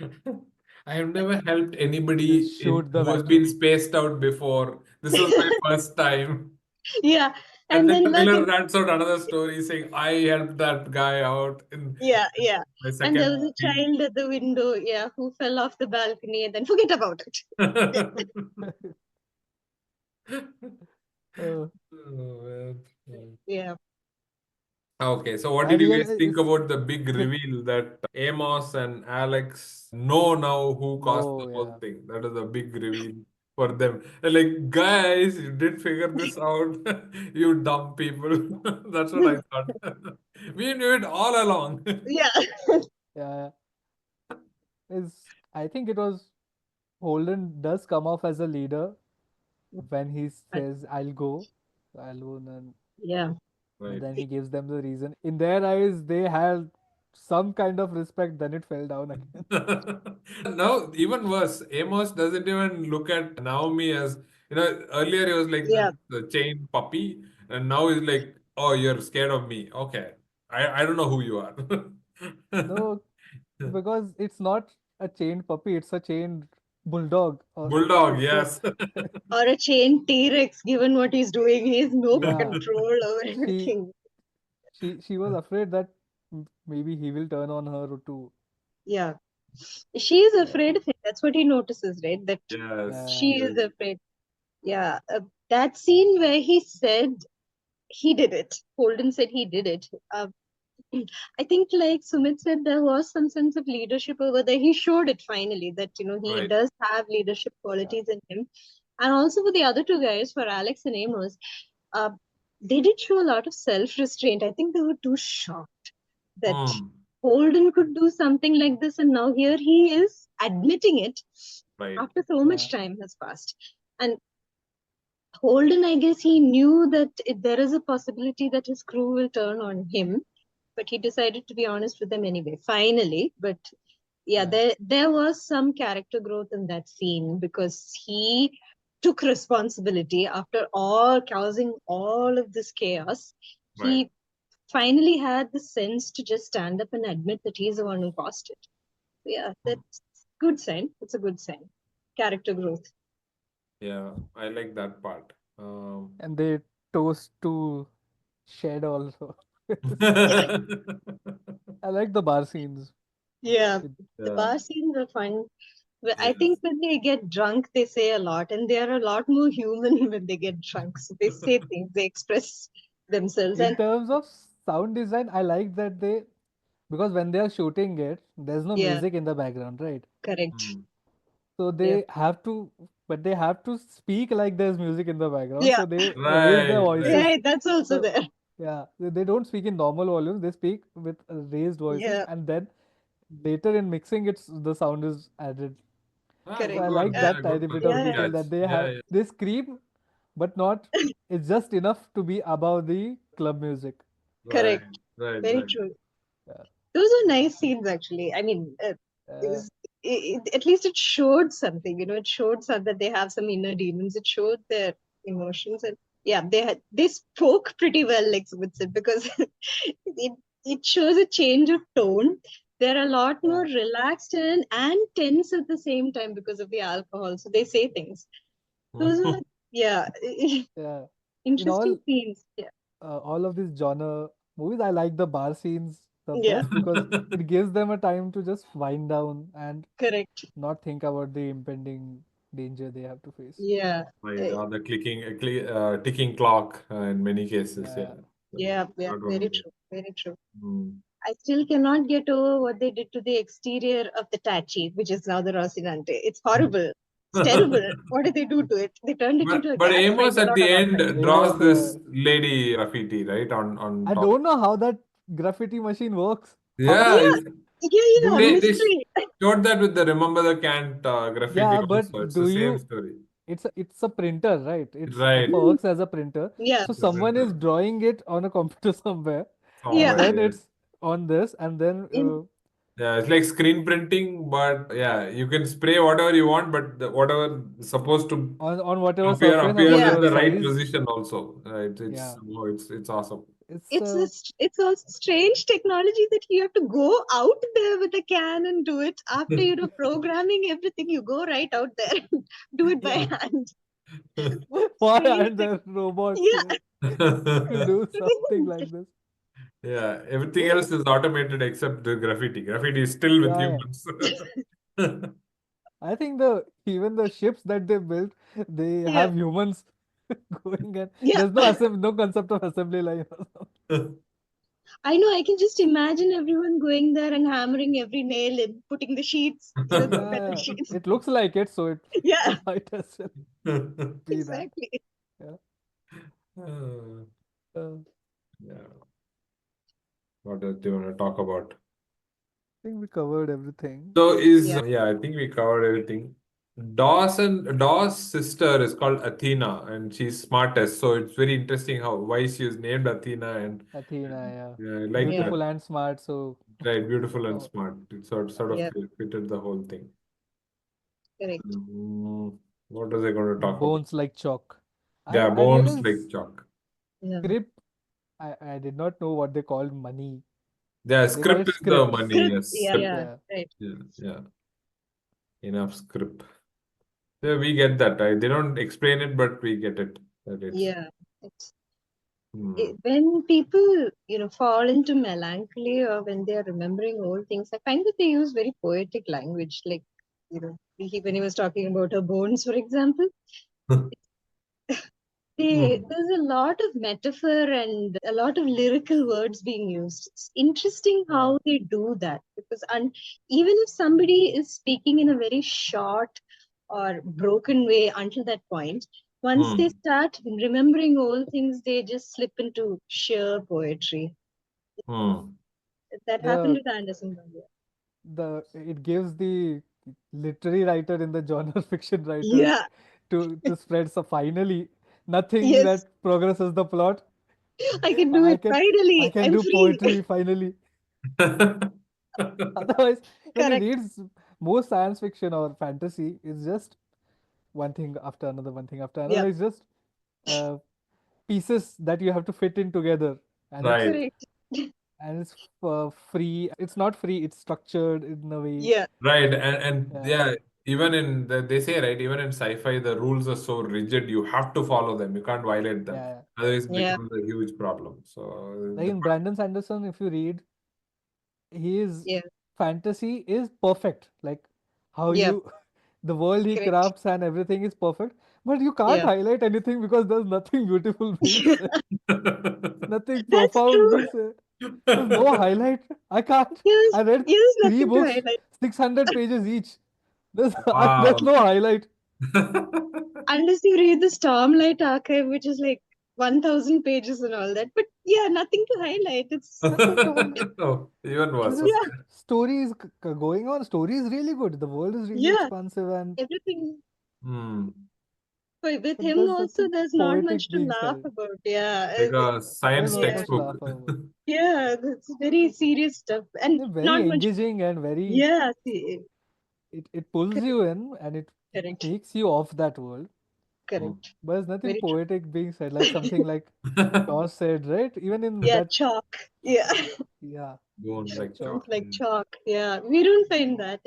a gun. I have never helped Just anybody shoot the who has been vacuum. spaced out before. This was my first time. Yeah, And and then then the Miller rants out another story saying, I helped that guy out in yeah, yeah. my And there second was a movie. child at the window, yeah, who fell off the balcony and then forget about it. uh, Oh, man. Yeah. Okay, so what did and you yeah, guys think it's about the big reveal that Amos and Alex know now who caused the no, whole yeah. thing? That is a big reveal for them. They're like, guys, you did figure this out, you dumb people. That's what I thought. We knew it all along. Yeah. Yeah, is I think it was Holden does come off as a leader when he says I'll go alone Yeah. and Right. then he gives them the reason. In their eyes, they had some kind of respect, then it fell down again. Now, even worse, Amos doesn't even look at Naomi as, earlier he was like Yeah. the chained puppy, and now he's like, oh, you're scared of me. Okay. I don't know who you are. No, because it's not a chained puppy, it's a chained bulldog. Or Bulldog, so yes. Or a chained T-Rex, given what he's doing, he has no yeah, control over she anything. she was afraid that maybe he will turn on her too. Yeah. She is Yeah, afraid of him. That's what he notices, right? That Yes, she yeah, is yes. afraid. Yeah. That scene where he said he did it, Holden said he did it. I think, like Sumit said, there was some sense of leadership over there. He showed it finally that, he Right. does have leadership yeah, qualities in him. And also for the other two guys, for Alex and Amos, uh, they did show a lot of self restraint. I think they were too shocked that Hmm. Holden could do something like this, and now here he is admitting it Right. after so yeah. much time has passed. And Holden, I guess he knew that there is a possibility that his crew will turn on him, but he decided to be honest with them anyway, finally. But yeah, Yeah. there was some character growth in that scene because he took responsibility after all causing all of this chaos. Right. He finally had the sense to just stand up and admit that he's the one who caused it. Yeah, Hmm. that's good sign. It's a good sign. Character growth. Yeah, I like that part. And they toast to shed also. Yeah, I like the bar scenes. yeah. It, The Yeah, bar scenes are fun. Well, I think yes. when they get drunk, they say a lot, and they are a lot more human when they get drunk. So they say things, they express themselves, in and terms of sound design, I like that they, because when they are shooting it, there's no yeah, music in the background, right? correct. Hmm. So Yeah, they have to, but they have to speak like there's music in the background. yeah, So they raise their Right, right. voices. yeah. That's also So there. yeah, they don't speak in normal volumes. They speak with raised voices, Yeah, and then later in mixing, it's the sound is added. Ah, So correct. I good one. like Uh, Yeah, that good, tiny bit of good yeah, detail catch. that they Yeah, have. yeah. They scream, but not. It's just enough to be above the club music. Right, correct. right, Very right. true. Yeah, Those were nice scenes, actually. I mean, it uh, was at least it showed something. It showed some that they have some inner demons. It showed their emotions, and yeah, they spoke pretty well, like Sumit said, because it shows a change of tone. They're a lot more yeah, relaxed and tense at the same time because of the alcohol. So they say things. Those are, yeah, yeah. In interesting scenes. Yeah, all of these genre movies, I like the bar scenes the yeah, best because it gives them a time to just wind down and correct. not think about the impending danger they have to face. Yeah. Right, Uh, or the ticking clock in many cases. Yeah, Yeah, Yeah, yeah, that very one. true, very true. Mm. I still cannot get over what they did to the exterior of the Tachi, which is now the Rocinante. It's horrible. It's terrible. What did they do to it? They turned it into a But gas Amos fighter at on a the rock end fighting. draws Amos. this lady graffiti right on I top. don't know how that graffiti machine works. How Yeah, does Yeah, it's, yeah, do they you? mystery. showed that with the Remember the Cant graffiti Yeah, also. but It's the do same you? story. It's a printer, right? It's Right, works as a printer. Yeah, So the someone is printer drawing it on a computer somewhere, and yeah. somewhere. then Yeah. it's on this, and then In Yeah, it's like screen printing, but yeah, you can spray whatever you want, but whatever is supposed to on whatever appear surface and appears in yeah, whatever the right size. position also. Right? Yeah, It's awesome. it's it's also strange technology that you have to go out there with a can and do it after programming everything. You go right out there and do it by yeah. hand. Why Strange aren't tech. there robots Yeah, to do something like this? Yeah, everything else is automated except the graffiti. Graffiti is still with Yeah, yeah. humans. I think the even the ships that they built, they yeah, have humans going, and yeah. there's no concept of assembly line or something. I know. I can just imagine everyone going there and hammering every nail and putting the sheets, the Yeah, metal yeah. sheets. It looks like it, so it Yeah, might as well be that. exactly. Yeah. Uh, Uh, yeah. What else do you want to talk about? I think we covered everything. So is Yeah, yeah, I think we covered everything. Daw's sister is called Athena, and she's smartest. So it's very interesting how why she is named Athena, Athena, and yeah. yeah, I like yeah, that. Beautiful and smart, so Right, beautiful and oh, smart. It sort of yeah, fitted the whole thing. correct. What was I going to talk about? bones like chalk. I Yeah, I bones realized like chalk. Yeah. script. I did not know what they called money. Yeah, They call script it is the scripts. money. Script. Yes, Yeah, script. yeah, Yeah. right. Yeah, yeah. enough script. Yeah, we get that. They don't explain it, but we get it. That it's. Yeah. It's, Hmm. when people, fall into melancholy or when they're remembering old things, I find that they use very poetic language. Like, when he was talking about her bones, for example, Hmm. there's a lot of metaphor and a lot of lyrical words being used. It's interesting Yeah. how they do that because even if somebody is speaking in a very short or broken way until that point, once they Hmm. start remembering old things, they just slip into sheer poetry. Hmm. That happened The with Anderson Bandia. it gives the literary writer in the genre fiction writers Yeah. to spread. So finally, nothing Yes. that progresses the plot. I can do I it. can I Finally, can I'm do free. poetry finally. Otherwise, when you Correct. read most science fiction or fantasy, it's just one thing after another, one thing after another. Yep. It's just uh, pieces that you have to fit in together, and Right. Correct. it's free. It's not free. It's structured in a way. Yeah. Right. And Yeah, yeah, even they say, right, even in sci-fi, the rules are so rigid, you have to follow them. You can't violate them. yeah, yeah. Otherwise, it Yeah. becomes a huge problem. So, Like in Brandon Sanderson, if you read, his Yeah. fantasy is perfect. Like how Yep. you, the world he Correct. crafts and everything is perfect. But you can't Yeah. highlight anything because there's nothing beautiful being said, nothing That's profound true. being said. There's no highlight. I can't. Yes, I read yes, three nothing to books, highlight. 600 pages each. There's Wow. no highlight. Unless you read the Stormlight Archive, which is like 1,000 pages and all that. But yeah, nothing to highlight. It's so good. Oh, even It's worse. just Yeah, Okay. story is going on. Story is really good. The world is really yeah, expansive, and everything. Hmm. But with but him there's also, nothing there's not poetic much to being laugh said. about. Yeah, Like a There's science not yeah, much to textbook. laugh about. yeah. It's very serious stuff and They're very not much. engaging and very Yeah, see, it pulls correct, you in and it correct, takes you off that world. Hmm. correct. But there's nothing Very true. poetic being said, like something like Shaw said, right? Even in Yeah, that, chalk. Yeah. yeah, Bones like like Sounds chalk. like Hmm. chalk. Yeah, we don't find that.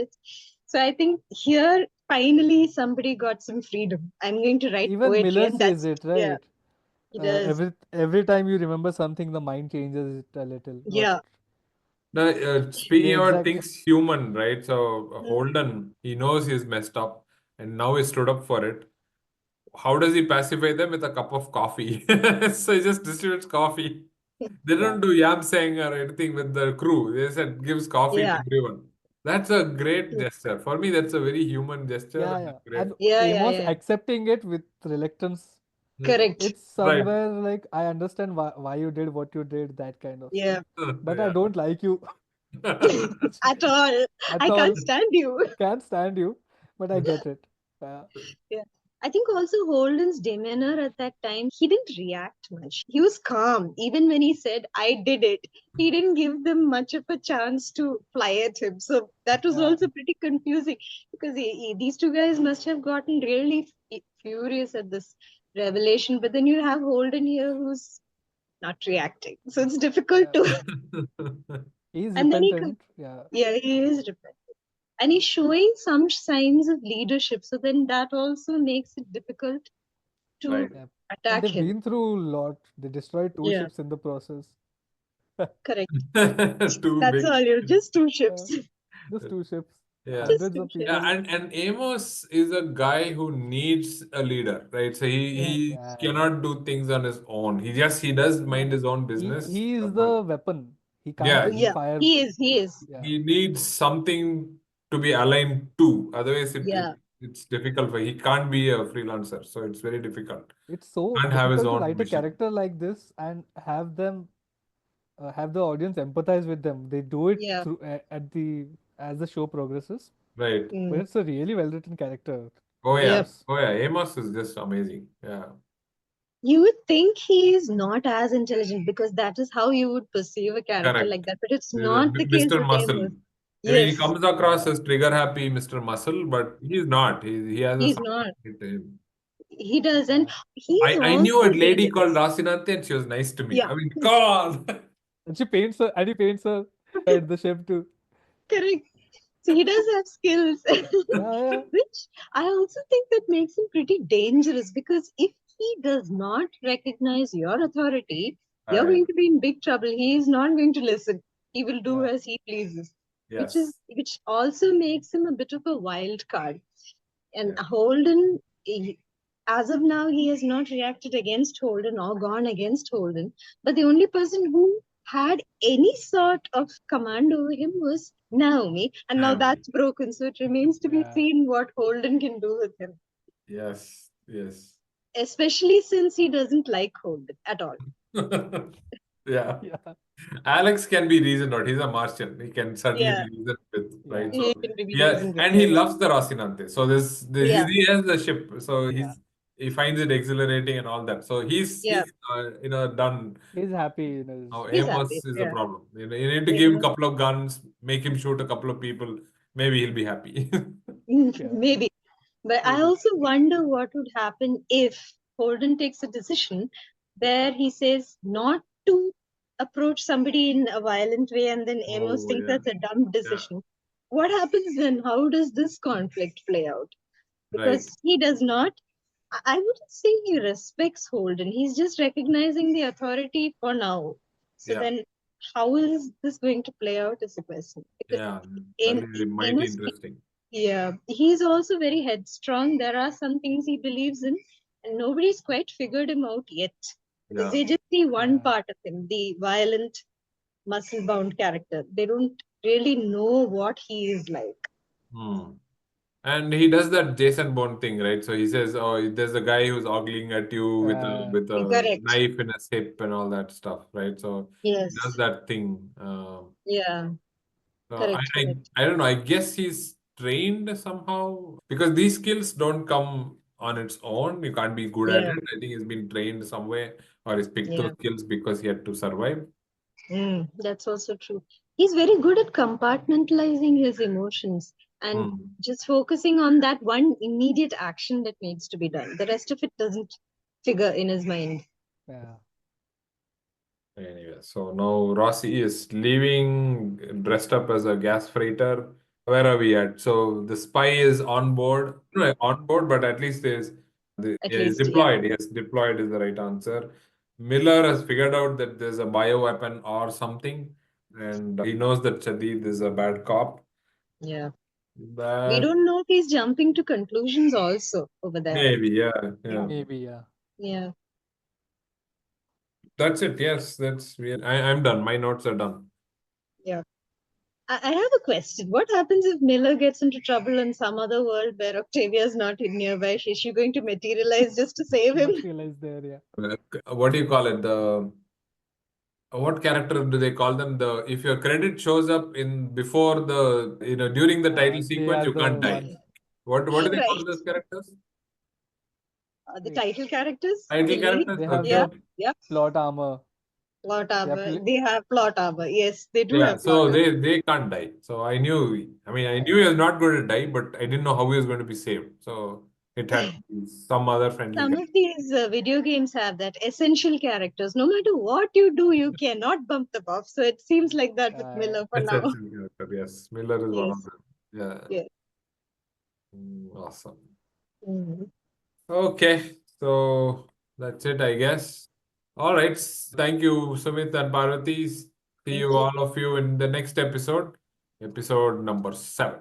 So I think here finally somebody got some freedom. I'm going to write even poetry, Miller and says that's it. it, Yeah, right? he does. Every time you remember something, the mind changes it a little. What Yeah. Now, the speaking about exact, things human, right? So Mm. Holden, he knows he's messed up, and now he stood up for it. How does he pacify them? With a cup of coffee. So he just distributes coffee. They yeah, don't do yam saying or anything with the crew. They said gives coffee to Yeah. everyone. That's a great gesture. For me, that's a very human gesture yeah, and yeah. a great. And Yeah. Yeah. Amos Yeah. accepting it with reluctance, Mm, Correct. it's right. somewhere like I understand why you did what you did, that kind of stuff. Yeah. But I Yeah. don't like you At all. at I can't all. stand you. Can't stand you, but I get it. Yeah. I think also Holden's demeanor at that time, he didn't react much. He was calm. Even when he said, I did it, he didn't give them much of a chance to fly at him. So that was Yeah, also pretty confusing because these two guys must have gotten really furious at this revelation. But then you have Holden here who's not reacting. So it's difficult yeah. to. He's And then repentant. Yeah, yeah, he is different. And he's showing some signs of leadership. So then that also makes it difficult to Right. yeah. And attack they've him. been through a lot. They destroyed two Yeah, ships in the process. correct. Two That's big all. You're ships. just two Uh, ships. just two ships, Yeah. Just hundreds two of ships. Yeah, people. and Amos is a guy who needs a leader, right? So Yeah, he Yeah, yeah. cannot do things on his own. He does mind No, his own he business, he is but the weapon. He can't yeah, yeah. fire. He is. He is. Yeah, he needs something to be aligned to. Otherwise, Yeah, it's difficult for he can't be a freelancer. So it's very difficult. it's so Can't have his difficult to own write a vision. character like this and have the audience empathize with them. They do it yeah. through at the as the show progresses, Right. but Mm. it's a really well written character. Oh yeah. Yep. Amos. Oh yeah. Amos is just amazing. Yeah. You would think he is not as intelligent because that is how you would perceive a character like Correct. that. But it's He's a not the case Mr. with Muscle. Amos. I mean, he Yes, comes across Yeah, as trigger happy Mr. Muscle, but he's not. He has a he's soft not. side to him. He does. And yeah. he's I knew a also lady called dangerous. Rasinante and she was nice to me. Yeah, I mean, come on. And she paints her, and he paints her at the ship too. correct. So he does have skills, Yeah. which I also think that makes him pretty dangerous, because if he does not recognize your authority, you're Right. going to be in big trouble. He is not going to listen. He will do Yeah. as he pleases, Yes. which also makes him a bit of a wild card. And Yeah. Holden, as of now, he has not reacted against Holden or gone against Holden. But the only person who had any sort of command over him was Naomi. And now Naomi. that's broken. So it remains to be Yeah. seen what Holden can do with him, Yes. Yes. especially since he doesn't like Holden at all. Yeah. Yeah. Alex can be reasoned out. He's a Martian. He can certainly Yeah, be reasoned with, right? Yeah. So he can be yeah, reasoned with, and he yes. loves the Rocinante. So Yeah, he has the ship. So Yeah. he finds it exhilarating and all that. So yeah, he's done. He's happy in his. Now he's Amos happy. is the Yeah, problem. You need to give him a yeah. couple of guns, make him shoot a couple of people. Maybe he'll be happy. Yeah. Maybe. But I Maybe. also wonder what would happen if Holden takes a decision where he says not to approach somebody in a violent way, and then Amos Oh thinks yeah, that's a dumb yeah, decision. What happens then? How does this conflict play out? right, Because he does not, I wouldn't say he respects Holden. He's just recognizing the authority for now. So yeah, then, how is this going to play out is the question. Because yeah. That is mighty Amos, interesting. yeah, he's also very headstrong. There are some things he believes in, and nobody's quite figured him out yet. Because Yeah. they just see one Yeah. part of him, the violent, muscle bound character. They don't really know what he is like. Hmm. And he does that Jason Bourne thing, right? So he says, "Oh, there's a guy who's ogling at you with a Correct. knife in his hip and all that stuff, right?" So he does Yes. that thing. Yeah. Correct. Correct. I don't know. I guess he's trained somehow because these skills don't come on its own. You can't be good at Yeah. it. I think he's been trained somewhere or he's picked those Yeah. skills because he had to survive. That's also true. He's very good at compartmentalizing his emotions and Hmm. just focusing on that one immediate action that needs to be done. The rest of it doesn't figure in his mind. Yeah. Anyway, so now Rossi is leaving dressed up as a gas freighter. Where are we at? So the spy is on board, no, on board, but at least At yeah, he's least, yeah. deployed. Yes, deployed is the right answer. Miller has figured out that there's a bioweapon or something, and he knows that Shadid is a bad cop. Yeah. We But don't know if he's jumping to conclusions also over there. maybe, yeah, yeah. Maybe. Yeah. Yeah. That's it. Yes, I'm done. My notes are done. Yeah. I have a question. What happens if Miller gets into trouble in some other world where Octavia's not in nearby? Is she going to materialize just to save him? Materialized there. Yeah. What do you call it? The what character do they call them? The if your credit shows up in before the during the title They sequence, are you can't the die. ones. What do they call Right. those characters? The Wait. title characters, Title the lead. characters? They have Okay. Yeah. the Yeah. plot armor. Plot They are armor. pl They have plot armor. Yes, they do Yeah, have plot so armor. they can't die. So I knew. I mean, I Yeah. knew he was not going to die, but I didn't know how he was going to be saved. So it had to be some other friendly Some character. of these video games have that essential characters. No matter what you do, you cannot bump them off. So it seems like that with Yeah. Miller for now. Essential character. Yes, Miller is one of Yes. them. Yeah. Yes. Awesome. Mhm. Okay, so that's it, I guess. All right. Thank you, Sumit and Parvati. See Thank you, you. all of you, in the next episode number 7.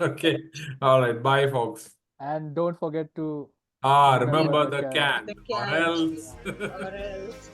Okay. All right. Bye, folks. And don't forget to Ah, remember remember the the can. can, The or cat. else. Or else.